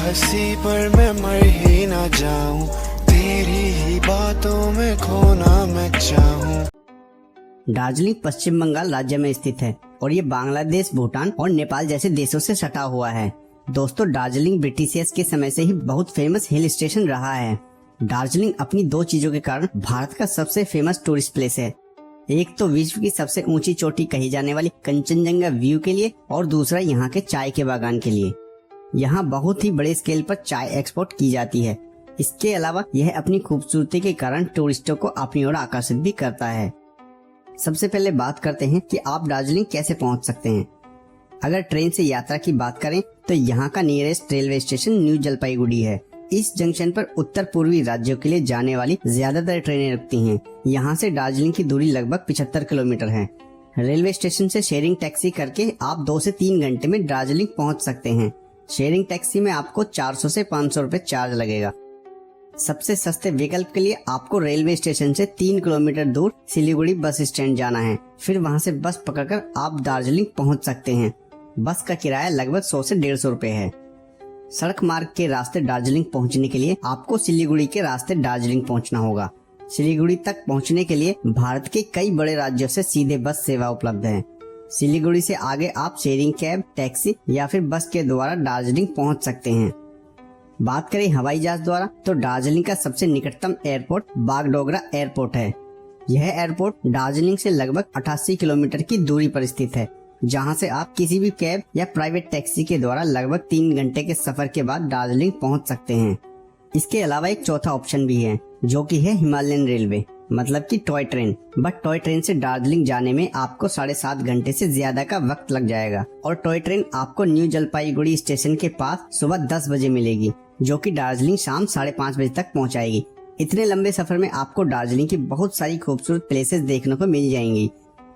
हंसी पर मैं मर ही ना जाऊं, तेरी ही बातों में खोना मैं चाहूं। दार्जिलिंग पश्चिम बंगाल राज्य में स्थित है और ये बांग्लादेश, भूटान और नेपाल जैसे देशों से सटा हुआ है। दोस्तों, दार्जिलिंग ब्रिटिशियर्स के समय से ही बहुत फेमस हिल स्टेशन रहा है। दार्जिलिंग अपनी दो चीजों के कारण भारत का सबसे फेमस टूरिस्ट प्लेस है। एक तो विश्व की सबसे ऊंची चोटी कही जाने वाली कंचनजंगा व्यू के लिए और दूसरा यहाँ के चाय के बागान के लिए। यहाँ बहुत ही बड़े स्केल पर चाय एक्सपोर्ट की जाती है। इसके अलावा यह अपनी खूबसूरती के कारण टूरिस्टों को अपनी ओर आकर्षित भी करता है। सबसे पहले बात करते हैं कि आप दार्जिलिंग कैसे पहुंच सकते हैं। अगर ट्रेन से यात्रा की बात करें तो यहाँ का nearest railway station new Jalpaiguri है। इस जंक्शन पर उत्तर पूर्वी राज्यों के लिए जाने वाली ज्यादातर ट्रेनें रुकती हैं। यहाँ से दार्जिलिंग की दूरी लगभग 75 किलोमीटर है। रेलवे स्टेशन से शेयरिंग टैक्सी करके आप 2 से 3 घंटे में दार्जिलिंग पहुँच सकते हैं। शेयरिंग टैक्सी में आपको 400 से 500 रुपए चार्ज लगेगा। सबसे सस्ते विकल्प के लिए आपको रेलवे स्टेशन से 3 किलोमीटर दूर सिलीगुड़ी बस स्टैंड जाना है। फिर वहाँ से बस पकड़कर आप दार्जिलिंग पहुँच सकते हैं। बस का किराया लगभग 100 से 150 रुपए है। सड़क मार्ग के रास्ते दार्जिलिंग पहुंचने के लिए आपको सिलीगुड़ी के रास्ते दार्जिलिंग पहुंचना होगा। सिलीगुड़ी तक पहुंचने के लिए भारत के कई बड़े राज्यों से सीधे बस सेवा उपलब्ध है। सिलीगुड़ी से आगे आप शेयरिंग कैब, टैक्सी या फिर बस के द्वारा दार्जिलिंग पहुंच सकते हैं। बात करें हवाई जहाज द्वारा तो दार्जिलिंग का सबसे निकटतम एयरपोर्ट बागडोगरा एयरपोर्ट है। यह एयरपोर्ट दार्जिलिंग से लगभग 88 किलोमीटर की दूरी पर स्थित है, जहां से आप किसी भी कैब या प्राइवेट टैक्सी के द्वारा लगभग 3 घंटे के सफर के बाद दार्जिलिंग पहुंच सकते हैं। इसके अलावा एक चौथा ऑप्शन भी है, जो कि है हिमालयन रेलवे, मतलब कि toy train. But toy train से दार्जिलिंग जाने में आपको 7.5 घंटे से ज्यादा का वक्त लग जाएगा और टॉय ट्रेन आपको न्यू जलपाईगुड़ी स्टेशन के पास सुबह 10 बजे मिलेगी, जो कि दार्जिलिंग शाम 5:30 बजे तक पहुँचाएगी। इतने लंबे सफर में आपको दार्जिलिंग की बहुत सारी खूबसूरत प्लेसेस देखने को मिल जाएंगी।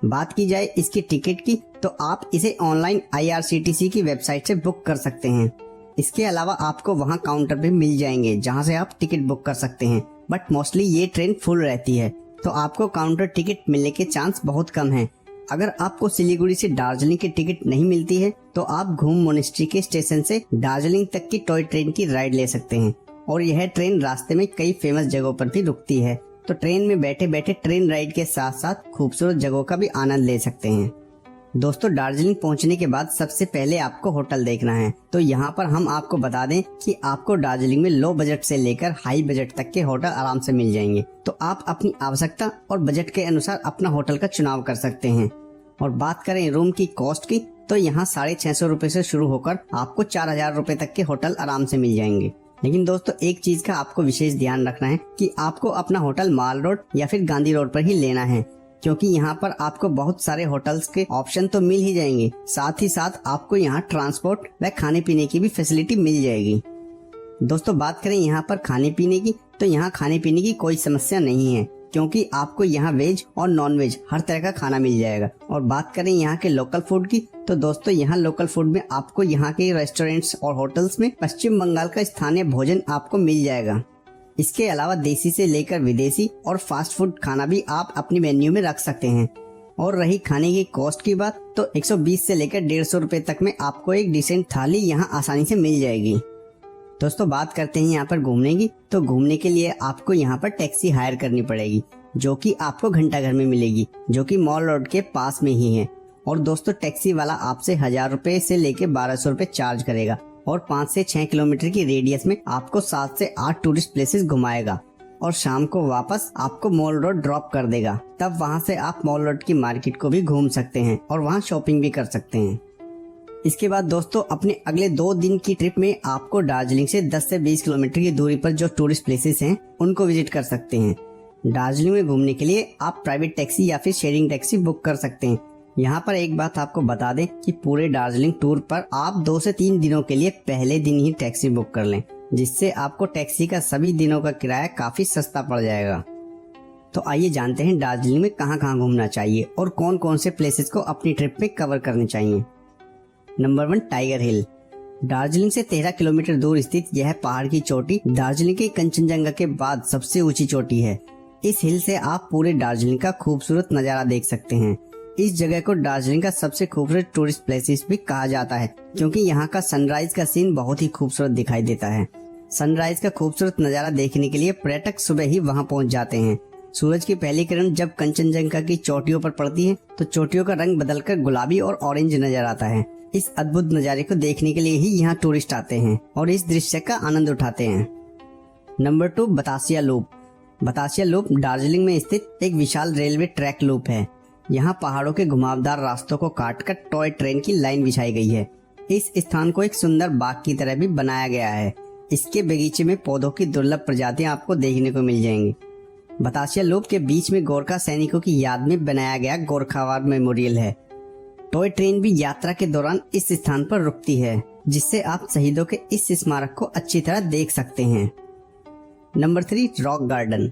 बात की जाए इसकी टिकट की तो आप इसे ऑनलाइन IRCTC की वेबसाइट से बुक कर सकते हैं। इसके अलावा आपको वहां काउंटर पे मिल जाएंगे जहां से आप टिकट बुक कर सकते हैं। बट मोस्टली ये ट्रेन फुल रहती है, तो आपको काउंटर टिकट मिलने के चांस बहुत कम है। अगर आपको सिलीगुड़ी से दार्जिलिंग की टिकट नहीं मिलती है तो आप घूम मोनेस्ट्री के स्टेशन से दार्जिलिंग तक की टॉय ट्रेन की राइड ले सकते हैं और यह ट्रेन रास्ते में कई फेमस जगहों पर भी रुकती है, तो ट्रेन में बैठे बैठे ट्रेन राइड के साथ साथ खूबसूरत जगहों का भी आनंद ले सकते हैं। दोस्तों, दार्जिलिंग पहुंचने के बाद सबसे पहले आपको होटल देखना है। तो यहाँ पर हम आपको बता दें कि आपको दार्जिलिंग में लो बजट से लेकर हाई बजट तक के होटल आराम से मिल जाएंगे, तो आप अपनी आवश्यकता और बजट के अनुसार अपना होटल का चुनाव कर सकते हैं। और बात करें रूम की कॉस्ट की तो यहाँ 650 रुपए से शुरू होकर आपको 4000 रुपए तक के होटल आराम से मिल जाएंगे। लेकिन दोस्तों, एक चीज का आपको विशेष ध्यान रखना है कि आपको अपना होटल माल रोड या फिर गांधी रोड पर ही लेना है, क्योंकि यहाँ पर आपको बहुत सारे होटल्स के ऑप्शन तो मिल ही जाएंगे, साथ ही साथ आपको यहाँ ट्रांसपोर्ट व खाने पीने की भी फैसिलिटी मिल जाएगी। दोस्तों, बात करें यहाँ पर खाने पीने की तो यहाँ खाने पीने की कोई समस्या नहीं है, क्योंकि आपको यहाँ वेज और नॉन वेज हर तरह का खाना मिल जाएगा। और बात करें यहाँ के लोकल फूड की तो दोस्तों, यहाँ लोकल फूड में आपको यहाँ के रेस्टोरेंट्स और होटल्स में पश्चिम बंगाल का स्थानीय भोजन आपको मिल जाएगा। इसके अलावा देसी से लेकर विदेशी और फास्ट फूड खाना भी आप अपनी मेन्यू में रख सकते हैं। और रही खाने की कॉस्ट की बात तो 120 से लेकर 150 रुपए तक में आपको एक डिसेंट थाली यहाँ आसानी से मिल जाएगी। दोस्तों, बात करते हैं यहाँ पर घूमने की तो घूमने के लिए आपको यहाँ पर टैक्सी हायर करनी पड़ेगी, जो कि आपको घंटाघर में मिलेगी, जो कि मॉल रोड के पास में ही है। और दोस्तों, टैक्सी वाला आपसे 1000 रुपए से लेकर 1200 रुपए चार्ज करेगा और 5 से 6 किलोमीटर की रेडियस में आपको 7 से 8 टूरिस्ट प्लेसेस घुमाएगा और शाम को वापस आपको मॉल रोड ड्रॉप कर देगा। तब वहाँ से आप मॉल रोड की मार्केट को भी घूम सकते हैं और वहाँ शॉपिंग भी कर सकते हैं। इसके बाद दोस्तों, अपने अगले 2 दिन की ट्रिप में आपको दार्जिलिंग से 10 से 20 किलोमीटर की दूरी पर जो टूरिस्ट प्लेसेस हैं उनको विजिट कर सकते हैं। दार्जिलिंग में घूमने के लिए आप प्राइवेट टैक्सी या फिर शेयरिंग टैक्सी बुक कर सकते हैं। यहाँ पर एक बात आपको बता दें कि पूरे दार्जिलिंग टूर पर आप 2 से 3 दिनों के लिए पहले दिन ही टैक्सी बुक कर लें, जिससे आपको टैक्सी का सभी दिनों का किराया काफी सस्ता पड़ जाएगा। तो आइए जानते हैं दार्जिलिंग में कहाँ कहाँ घूमना चाहिए और कौन कौन से प्लेसेस को अपनी ट्रिप में कवर करने चाहिए। नंबर 1, टाइगर हिल। दार्जिलिंग से 13 किलोमीटर दूर स्थित यह पहाड़ की चोटी दार्जिलिंग के कंचनजंगा के बाद सबसे ऊंची चोटी है। इस हिल से आप पूरे दार्जिलिंग का खूबसूरत नजारा देख सकते हैं। इस जगह को दार्जिलिंग का सबसे खूबसूरत टूरिस्ट प्लेसेस भी कहा जाता है, क्योंकि यहाँ का सनराइज का सीन बहुत ही खूबसूरत दिखाई देता है। सनराइज का खूबसूरत नज़ारा देखने के लिए पर्यटक सुबह ही वहाँ पहुँच जाते हैं। सूरज की पहली किरण जब कंचनजंगा की चोटियों पर पड़ती है तो चोटियों का रंग बदलकर गुलाबी और ऑरेंज नजर आता है। इस अद्भुत नज़ारे को देखने के लिए ही यहाँ टूरिस्ट आते हैं और इस दृश्य का आनंद उठाते हैं। Number 2, Batasia loop. Batasia loop Darjeeling में स्थित एक विशाल रेलवे ट्रैक लूप है। यहाँ पहाड़ों के घुमावदार रास्तों को काटकर टॉय ट्रेन की लाइन बिछाई गई है। इस स्थान को एक सुंदर बाग की तरह भी बनाया गया है। इसके बगीचे में पौधों की दुर्लभ प्रजातियां आपको देखने को मिल जाएंगी। बतासिया लूप के बीच में गोरखा सैनिकों की याद में बनाया गया गोरखावार मेमोरियल है। टॉय ट्रेन भी यात्रा के दौरान इस स्थान पर रुकती है, जिससे आप शहीदों के इस स्मारक को अच्छी तरह देख सकते हैं। Number 3, rock garden.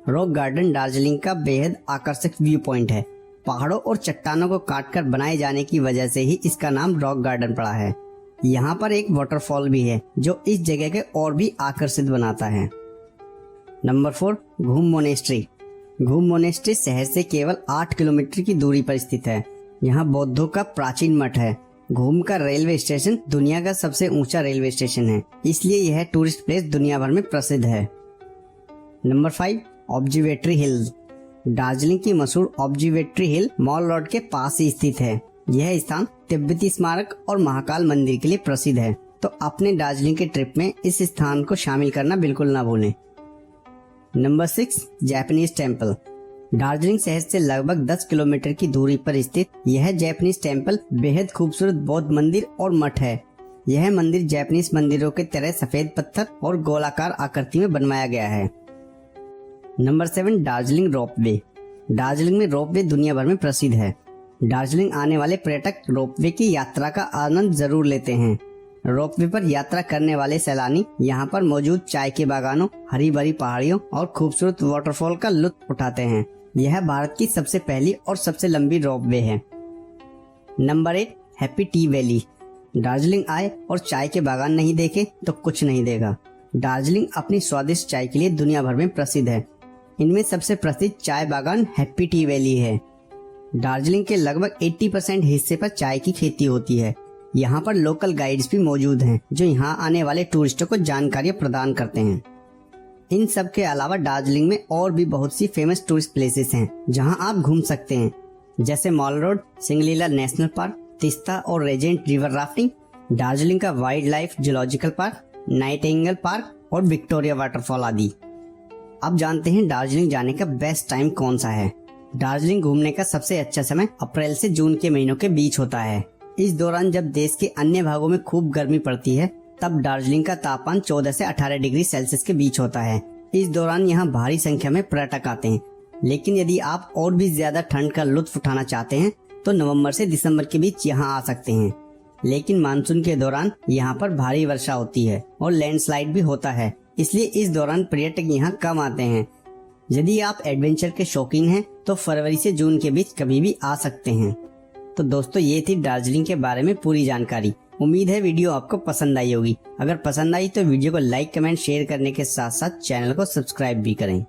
Rock garden Darjeeling का बेहद आकर्षक व्यू पॉइंट है। पहाड़ों और चट्टानों को काटकर बनाए जाने की वजह से ही इसका नाम रॉक गार्डन पड़ा है। यहाँ पर एक वाटरफॉल भी है जो इस जगह के और भी आकर्षित बनाता है। नंबर 4, घूम मोनेस्ट्री। घूम मोनेस्ट्री शहर से केवल 8 किलोमीटर की दूरी पर स्थित है। यहाँ बौद्धों का प्राचीन मठ है। घूम का रेलवे स्टेशन दुनिया का सबसे ऊंचा रेलवे स्टेशन है, इसलिए यह टूरिस्ट प्लेस दुनिया भर में प्रसिद्ध है। नंबर 5, ऑब्जर्वेटरी हिल। दार्जिलिंग की मशहूर ऑब्जर्वेटरी हिल मॉल रोड के पास ही स्थित है। यह स्थान तिब्बती स्मारक और महाकाल मंदिर के लिए प्रसिद्ध है, तो अपने दार्जिलिंग के ट्रिप में इस स्थान को शामिल करना बिल्कुल ना भूलें। Number 6, Japanese temple. दार्जिलिंग शहर से लगभग 10 किलोमीटर की दूरी पर स्थित यह जापानीज टेम्पल बेहद खूबसूरत बौद्ध मंदिर और मठ है। यह मंदिर जापानीज मंदिरों के तरह सफेद पत्थर और गोलाकार आकृति में बनवाया गया है। Number 7, Darjeeling ropeway. दार्जिलिंग में रोपवे दुनिया भर में प्रसिद्ध है। दार्जिलिंग आने वाले पर्यटक रोपवे की यात्रा का आनंद जरूर लेते हैं। रोपवे पर यात्रा करने वाले सैलानी यहाँ पर मौजूद चाय के बागानों, हरी भरी पहाड़ियों और खूबसूरत वाटरफॉल का लुत्फ उठाते हैं। यह भारत की सबसे पहली और सबसे लंबी रोपवे है। Number 8, happy T valley. Darjeeling आए और चाय के बागान नहीं देखे तो कुछ नहीं देगा। दार्जिलिंग अपनी स्वादिष्ट चाय के लिए दुनिया भर में प्रसिद्ध है। इनमें सबसे प्रसिद्ध चाय बागान हैप्पी टी वैली है। दार्जिलिंग के लगभग 80% हिस्से पर चाय की खेती होती है। यहाँ पर लोकल गाइड्स भी मौजूद हैं जो यहाँ आने वाले टूरिस्टों को जानकारियाँ प्रदान करते हैं। इन सब के अलावा दार्जिलिंग में और भी बहुत सी फेमस टूरिस्ट प्लेसेस हैं जहाँ आप घूम सकते हैं, जैसे mall road, Singalila national park, Teesta और रेजेंट रिवर राफ्टिंग, दार्जिलिंग का wild life zoological park, Nightingale park और विक्टोरिया वाटरफॉल आदि। अब जानते हैं दार्जिलिंग जाने का बेस्ट टाइम कौन सा है। दार्जिलिंग घूमने का सबसे अच्छा समय अप्रैल से जून के महीनों के बीच होता है। इस दौरान जब देश के अन्य भागों में खूब गर्मी पड़ती है, तब दार्जिलिंग का तापमान 14 से 18 डिग्री सेल्सियस के बीच होता है। इस दौरान यहाँ भारी संख्या में पर्यटक आते हैं। लेकिन यदि आप और भी ज्यादा ठंड का लुत्फ उठाना चाहते हैं तो नवंबर से दिसंबर के बीच यहाँ आ सकते हैं। लेकिन मानसून के दौरान यहाँ पर भारी वर्षा होती है और लैंडस्लाइड भी होता है, इसलिए इस दौरान पर्यटक यहाँ कम आते हैं। यदि आप एडवेंचर के शौकीन हैं तो फरवरी से जून के बीच कभी भी आ सकते हैं। तो दोस्तों, ये थी दार्जिलिंग के बारे में पूरी जानकारी। उम्मीद है वीडियो आपको पसंद आई होगी। अगर पसंद आई तो वीडियो को लाइक, कमेंट, शेयर करने के साथ साथ चैनल को सब्सक्राइब भी करें।